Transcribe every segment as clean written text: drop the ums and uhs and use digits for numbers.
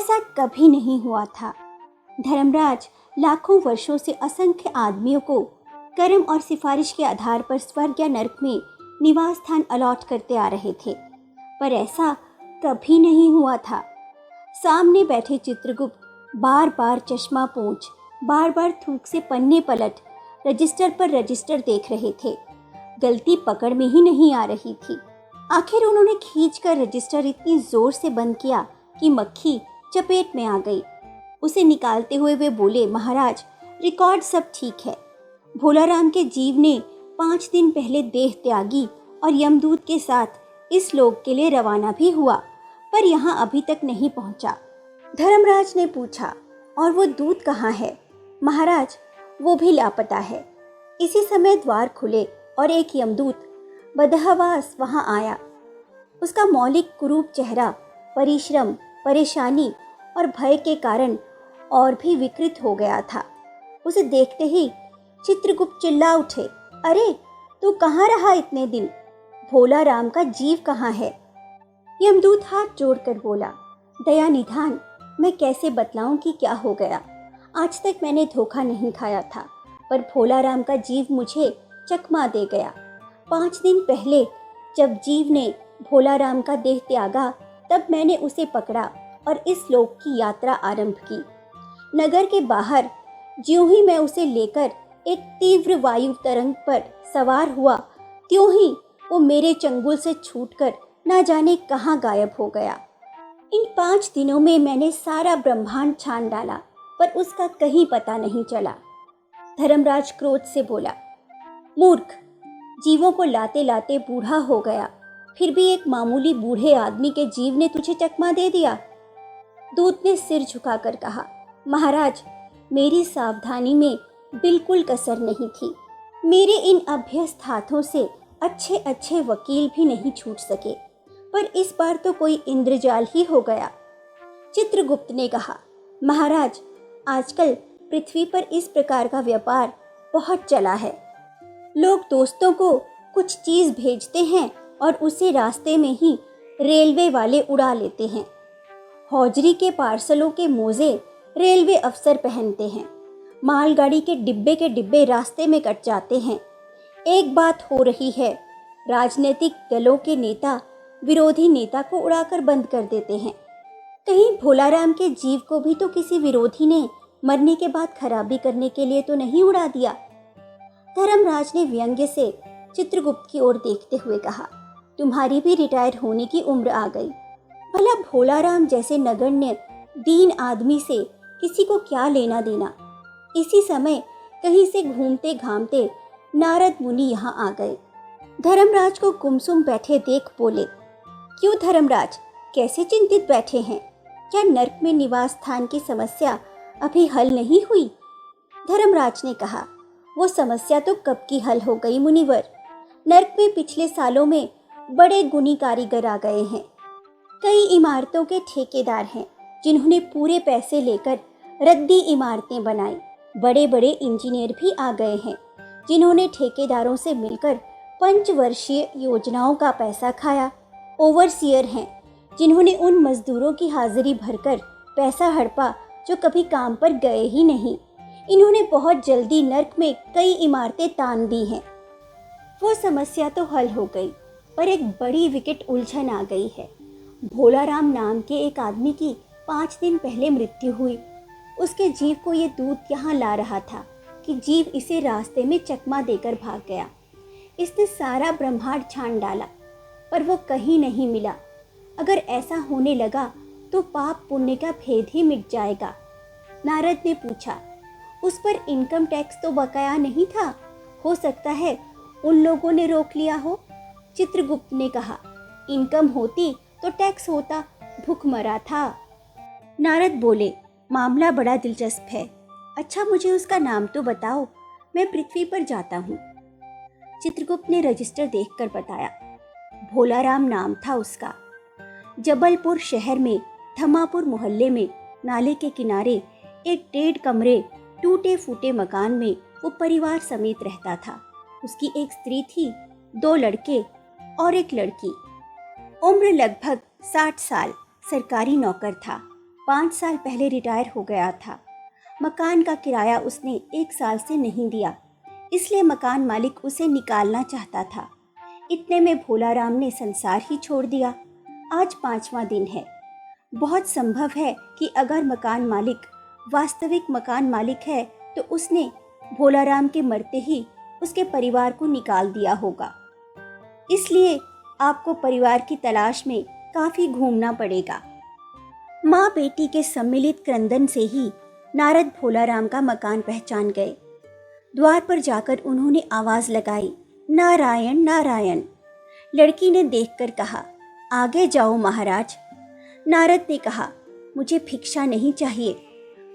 ऐसा कभी नहीं हुआ था। धर्मराज लाखों वर्षों से असंख्य आदमियों को कर्म और सिफारिश के आधार पर स्वर्ग या नरक में निवास स्थान अलॉट करते आ रहे थे, पर ऐसा कभी नहीं हुआ था। सामने बैठे चित्रगुप्त बार बार चश्मा पोंछ, बार बार थूक से पन्ने पलट रजिस्टर पर रजिस्टर देख रहे थे। गलती पकड़ में ही नहीं आ रही थी। आखिर उन्होंने खींचकर रजिस्टर इतनी जोर से बंद किया कि मक्खी चपेट में आ गई। उसे निकालते हुए वे बोले, महाराज, रिकॉर्ड सब ठीक है। भोलाराम के जीव ने 5 दिन पहले देह त्यागी और यमदूत के साथ इस लोक के लिए रवाना भी हुआ, पर यहाँ अभी तक नहीं पहुँचा। धर्मराज ने पूछा, और वो दूत कहाँ है? महाराज, वो भी लापता है। इसी समय द्वार खुले और एक यमदूत बदहवास वहां आया। उसका मौलिक कुरूप चेहरा परिश्रम, परेशानी और भय के कारण और भी विकृत हो गया था। उसे देखते ही चित्रगुप्त चिल्ला उठे, अरे तू कहाँ रहा इतने दिन? भोलाराम का जीव कहाँ है? यमदूत हाथ जोड़कर बोला, दया निधान, मैं कैसे बतलाऊं कि क्या हो गया। आज तक मैंने धोखा नहीं खाया था, पर भोलाराम का जीव मुझे चकमा दे गया। 5 दिन पहले जब जीव ने भोलाराम का देह त्यागा, तब मैंने उसे पकड़ा और इस लोक की यात्रा आरंभ की। नगर के बाहर ज्यों ही मैं उसे लेकर एक तीव्र वायु तरंग पर सवार हुआ, त्यों ही वो मेरे चंगुल से छूटकर ना जाने कहाँ गायब हो गया। इन 5 दिनों में मैंने सारा ब्रह्मांड छान डाला, पर उसका कहीं पता नहीं चला। धर्मराज क्रोध से बोला, मूर्ख, जीवों को लाते लाते बूढ़ा हो गया, फिर भी एक मामूली बूढ़े आदमी के जीव ने तुझे चकमा दे दिया। दूत ने सिर झुकाकर कहा, महाराज, मेरी सावधानी में बिल्कुल कसर नहीं थी। मेरे इन अभ्यस्त हाथों से अच्छे अच्छे वकील भी नहीं छूट सके, पर इस बार तो कोई इंद्रजाल ही हो गया। चित्रगुप्त ने कहा, महाराज, आजकल पृथ्वी पर इस प्रकार का व्यापार बहुत चला है। लोग दोस्तों को कुछ चीज भेजते हैं और उसे रास्ते में ही रेलवे वाले उड़ा लेते हैं। हौजरी के पार्सलों के मोजे रेलवे अफसर पहनते हैं। मालगाड़ी के डिब्बे रास्ते में कट जाते हैं। एक बात हो रही है, राजनीतिक दलों के नेता विरोधी नेता को उड़ाकर बंद कर देते हैं। कहीं भोलाराम के जीव को भी तो किसी विरोधी ने मरने के बाद खराबी करने के लिए तो नहीं उड़ा दिया। धर्मराज ने व्यंग्य से चित्रगुप्त की ओर देखते हुए कहा, तुम्हारी भी रिटायर होने की उम्र आ गई। भला भोलाराम जैसे नगण्य दीन आदमी से किसी को क्या लेना देना। इसी समय कहीं से घूमते घामते नारद मुनि यहाँ आ गए। धर्मराज को गुमसुम बैठे देख बोले, क्यों धर्मराज, कैसे चिंतित बैठे हैं? क्या नरक में निवास स्थान की समस्या अभी हल नहीं हुई? धर्मराज ने कहा, वो समस्या तो कब की हल हो गई मुनिवर। नरक में पिछले सालों में बड़े गुणी कारीगर आ गए हैं। कई इमारतों के ठेकेदार हैं जिन्होंने पूरे पैसे लेकर रद्दी इमारतें बनाई। बड़े बड़े इंजीनियर भी आ गए हैं जिन्होंने ठेकेदारों से मिलकर 5 वर्षीय योजनाओं का पैसा खाया। ओवरसियर हैं जिन्होंने उन मजदूरों की हाजिरी भरकर पैसा हड़पा जो कभी काम पर गए ही नहीं। इन्होंने बहुत जल्दी नरक में कई इमारतें तान दी हैं। वो समस्या तो हल हो गई, पर एक बड़ी विकट उलझन आ गई है। भोलाराम नाम के एक आदमी की 5 दिन पहले मृत्यु हुई। उसके जीव को ये दूत यहाँ ला रहा था कि जीव इसे रास्ते में चकमा देकर भाग गया। इसने सारा ब्रह्मांड छान डाला, पर वो कहीं नहीं मिला। अगर ऐसा होने लगा तो पाप पुण्य का भेद ही मिट जाएगा। नारद ने पूछा, उस पर इनकम टैक्स तो बकाया नहीं था? हो सकता है उन लोगों ने रोक लिया हो। चित्रगुप्त ने कहा, इनकम होती तो टैक्स होता, भूख मरा था। नारद बोले, मामला बड़ा दिलचस्प है। अच्छा, मुझे उसका नाम तो बताओ, मैं पृथ्वी पर जाता हूँ। चित्रगुप्त ने रजिस्टर देखकर बताया, भोलाराम नाम था उसका। जबलपुर शहर में थमापुर मोहल्ले में नाले के किनारे एक 1.5 कमरे टूटे फूटे मकान में वो परिवार समेत रहता था। उसकी एक स्त्री थी, 2 लड़के और एक लड़की। उम्र लगभग 60 साल, सरकारी नौकर था। 5 साल पहले रिटायर हो गया था। मकान का किराया उसने 1 साल से नहीं दिया, इसलिए मकान मालिक उसे निकालना चाहता था। इतने में भोलाराम ने संसार ही छोड़ दिया। आज 5वां दिन है। बहुत संभव है कि अगर मकान मालिक वास्तविक मकान मालिक है तो उसने भोलाराम के मरते ही उसके परिवार को निकाल दिया होगा। इसलिए आपको परिवार की तलाश में काफी घूमना पड़ेगा। माँ बेटी के सम्मिलित क्रंदन से ही नारद भोलाराम का मकान पहचान गए। द्वार पर जाकर उन्होंने आवाज लगाई, नारायण नारायण। लड़की ने देखकर कहा, आगे जाओ महाराज। नारद ने कहा, मुझे भिक्षा नहीं चाहिए,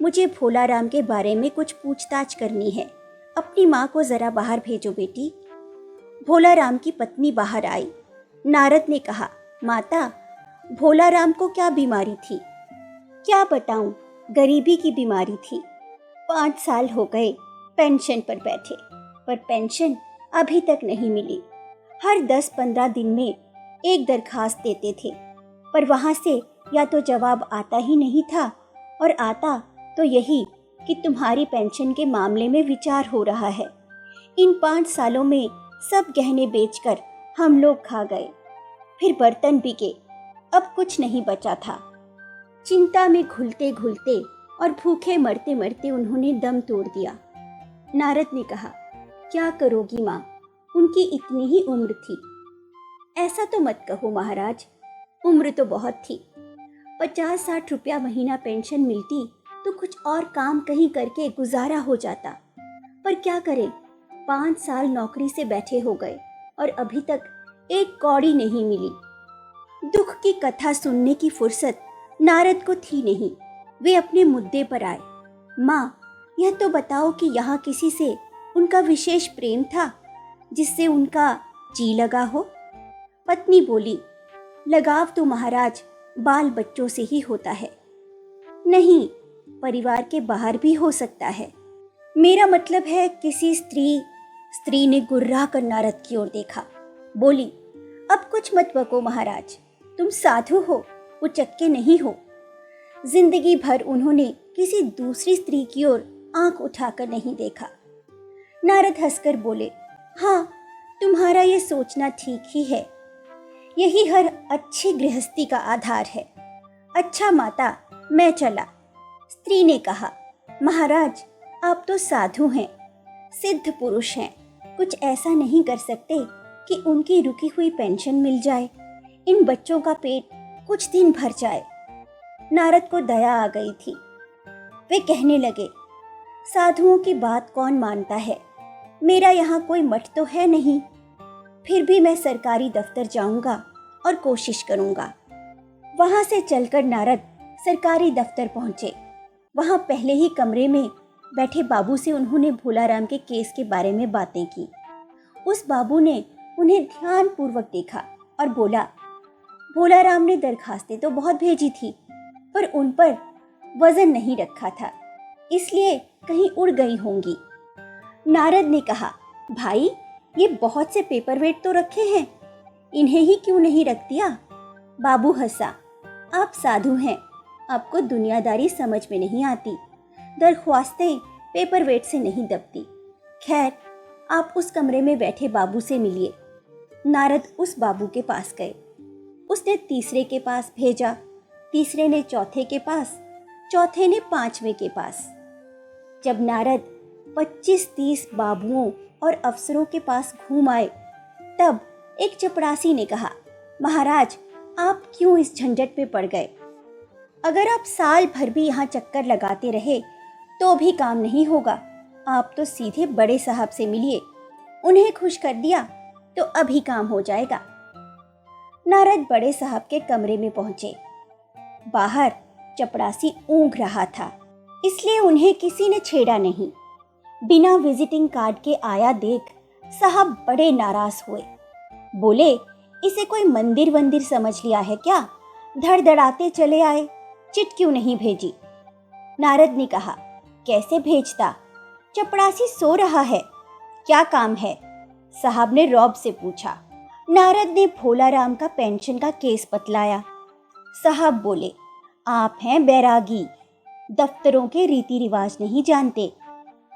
मुझे भोलाराम के बारे में कुछ पूछताछ करनी है। अपनी माँ को जरा बाहर भेजो बेटी। भोलाराम की पत्नी बाहर आई। नारद ने कहा, माता, भोलाराम को क्या बीमारी थी? क्या बताऊं, गरीबी की बीमारी थी। 5 साल हो गए पेंशन पर बैठे, पर पेंशन अभी तक नहीं मिली। हर 10-15 दिन में एक दरखास्त देते थे, पर वहां से या तो जवाब आता ही नहीं था, और आता तो यही कि तुम्हारी पेंशन के मामले में विचार हो रहा है। इन 5 सालों में सब गहने बेचकर हम लोग खा गए, फिर बर्तन बिके, अब कुछ नहीं बचा था। चिंता में घुलते घुलते और भूखे मरते मरते उन्होंने दम तोड़ दिया। नारद ने कहा, क्या करोगी माँ, उनकी इतनी ही उम्र थी। ऐसा तो मत कहो महाराज, उम्र तो बहुत थी। 50-60 रुपया महीना पेंशन मिलती तो कुछ और काम कहीं करके गुजारा हो जाता, पर क्या करें, 5 साल नौकरी से बैठे हो गए और अभी तक एक कौड़ी नहीं मिली। दुख की कथा सुनने की फुर्सत नारद को थी नहीं। वे अपने मुद्दे पर आए। माँ, यह तो बताओ कि यहाँ किसी से उनका विशेष प्रेम था जिससे उनका जी लगा हो? पत्नी बोली, लगाव तो महाराज बाल बच्चों से ही होता है। नहीं, परिवार के बाहर भी हो सकता है। मेरा मतलब है किसी स्त्री ने गुर्रा कर नारद की ओर देखा। बोली, अब कुछ मत बको महाराज, तुम साधु हो, उचक्के नहीं हो। जिंदगी भर उन्होंने किसी दूसरी स्त्री की ओर आंख उठाकर नहीं देखा। नारद हंसकर बोले, हाँ, तुम्हारा ये सोचना ठीक ही है। यही हर अच्छी गृहस्थी का आधार है। अच्छा माता, मैं चला। स्त्री ने कहा, महाराज, आप तो साधु हैं, सिद्ध पुरुष हैं, कुछ ऐसा नहीं कर सकते कि उनकी रुकी हुई पेंशन मिल जाए, इन बच्चों का पेट कुछ दिन भर जाए। नारद को दया आ गई थी। वे कहने लगे, साधुओं की बात कौन मानता है? मेरा यहाँ कोई मठ तो है नहीं, फिर भी मैं सरकारी दफ्तर जाऊंगा और कोशिश करूंगा। वहां से चलकर नारद सरकारी दफ्तर पहुंचे। वहां पहले ही कमरे में बैठे बाबू से उन्होंने भोलाराम के केस के बारे में बातें की। उस बाबू ने उन्हें ध्यानपूर्वक देखा और बोला, भोलाराम ने दरखास्तें तो बहुत भेजी थी, पर उन पर वजन नहीं रखा था, इसलिए कहीं उड़ गई होंगी। नारद ने कहा, भाई, ये बहुत से पेपर वेट तो रखे हैं, इन्हें ही क्यों नहीं रख दिया? बाबू हंसा, आप साधु हैं, आपको दुनियादारी समझ में नहीं आती। दरख्वास्तें पेपर वेट से नहीं दबती। खैर, आप उस कमरे में बैठे बाबू से मिलिए। नारद उस बाबू के पास गए। उसने तीसरे के पास भेजा, तीसरे ने चौथे के पास, चौथे ने 5वें के पास। जब नारद 25-30 बाबुओं और अफसरों के पास घूम आए, तब एक चपरासी ने कहा, महाराज, आप क्यों इस झंझट में पड़ गए? अगर आप साल भर भी यहाँ चक्कर लगाते रहे तो भी काम नहीं होगा। आप तो सीधे बड़े साहब से मिलिए, उन्हें खुश कर दिया तो अभी काम हो जाएगा। नारद बड़े साहब के कमरे में पहुंचे। बाहर चपरासी ऊँघ रहा था, इसलिए उन्हें किसी ने छेड़ा नहीं। बिना विजिटिंग कार्ड के आया देख साहब बड़े नाराज हुए। बोले, इसे कोई मंदिर वंदिर समझ लिया है क्या? धड़धड़ाते चले आए, चिट क्यों नहीं भेजी? नारद ने कहा, कैसे भेजता? चपरासी सो रहा है। क्या काम है? साहब ने रौब से पूछा। नारद ने भोलाराम का पेंशन का केस बतलाया। साहब बोले, आप हैं बैरागी, दफ्तरों के रीति रिवाज नहीं जानते।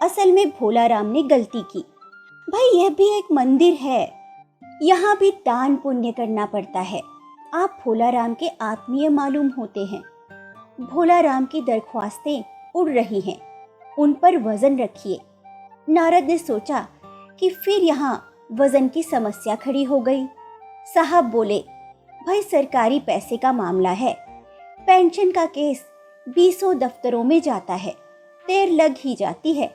असल में भोला राम ने गलती की। भाई यह भी एक मंदिर है, यहाँ भी दान पुण्य करना पड़ता है। आप भोला राम के आत्मीय मालूम होते हैं। भोला राम की दरख्वास्तें उड़ रही हैं, उन पर वजन रखिए। नारद ने सोचा कि फिर यहाँ वजन की समस्या खड़ी हो गई। साहब बोले, भाई सरकारी पैसे का मामला है, पेंशन का केस 20 दफ्तरों में जाता है, देर लग ही जाती है।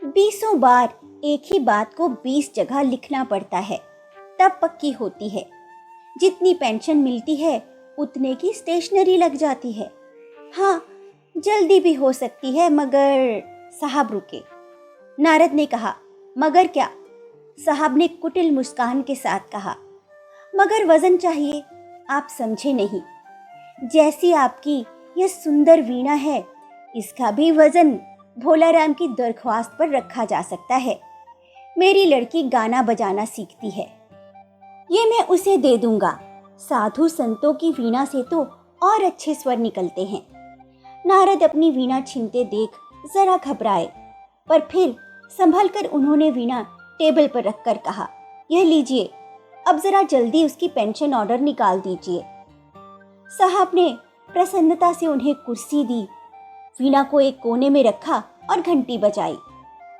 20 बार एक ही बात को 20 जगह लिखना पड़ता है, तब पक्की होती है। जितनी पेंशन मिलती है उतने की स्टेशनरी लग जाती है। हाँ, जल्दी भी हो सकती है, मगर साहब रुके। नारद ने कहा, मगर क्या? साहब ने कुटिल मुस्कान के साथ कहा, मगर वजन चाहिए, आप समझे नहीं। जैसी आपकी यह सुंदर वीणा है, इसका भी वजन भोला राम की दरख्वास्त पर रखा जा सकता है। मेरी लड़की गाना बजाना सीखती है, ये मैं उसे दे दूंगा। साधु संतों की वीणा से तो और अच्छे स्वर निकलते हैं। नारद अपनी वीणा छीनते देख जरा घबराए, पर फिर संभल कर उन्होंने वीणा टेबल पर रखकर कहा, यह लीजिए, अब जरा जल्दी उसकी पेंशन ऑर्डर निकाल दीजिए। साहब ने प्रसन्नता से उन्हें कुर्सी दी, वीणा को एक कोने में रखा और घंटी बजाई।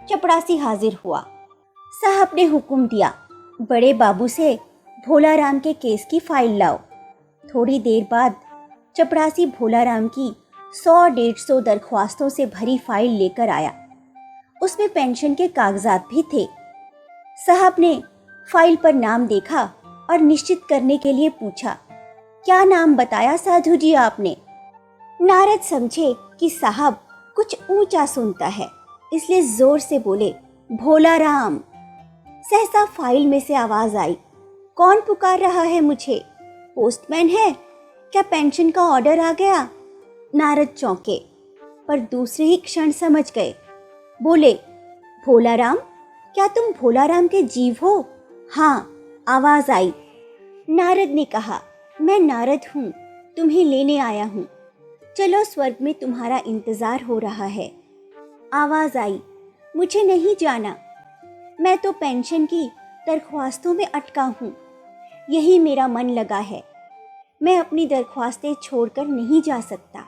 चपड़ासी हाजिर हुआ। साहब ने हुक्म दिया, बड़े बाबू से भोला राम के केस की फाइल लाओ। थोड़ी देर बाद चपड़ासी भोला राम की 100-150 दरख्वास्तों से भरी फाइल लेकर आया। उसमें पेंशन के कागजात भी थे। साहब ने फाइल पर नाम देखा और निश्चित करने के लिए पूछा, क्या नाम बताया साधु जी आपने? नारद समझे कि साहब कुछ ऊंचा सुनता है, इसलिए जोर से बोले, भोला राम। सहसा फाइल में से आवाज आई, कौन पुकार रहा है मुझे? पोस्टमैन है क्या? पेंशन का ऑर्डर आ गया? नारद चौंके, पर दूसरे ही क्षण समझ गए। बोले, भोला राम, क्या तुम भोला राम के जीव हो? हाँ, आवाज आई। नारद ने कहा, मैं नारद हूँ, तुम्हें लेने आया हूँ। चलो, स्वर्ग में तुम्हारा इंतजार हो रहा है। आवाज आई, मुझे नहीं जाना, मैं तो पेंशन की दरख्वास्तों में अटका हूँ, यही मेरा मन लगा है, मैं अपनी दरख्वास्तें छोड़कर नहीं जा सकता।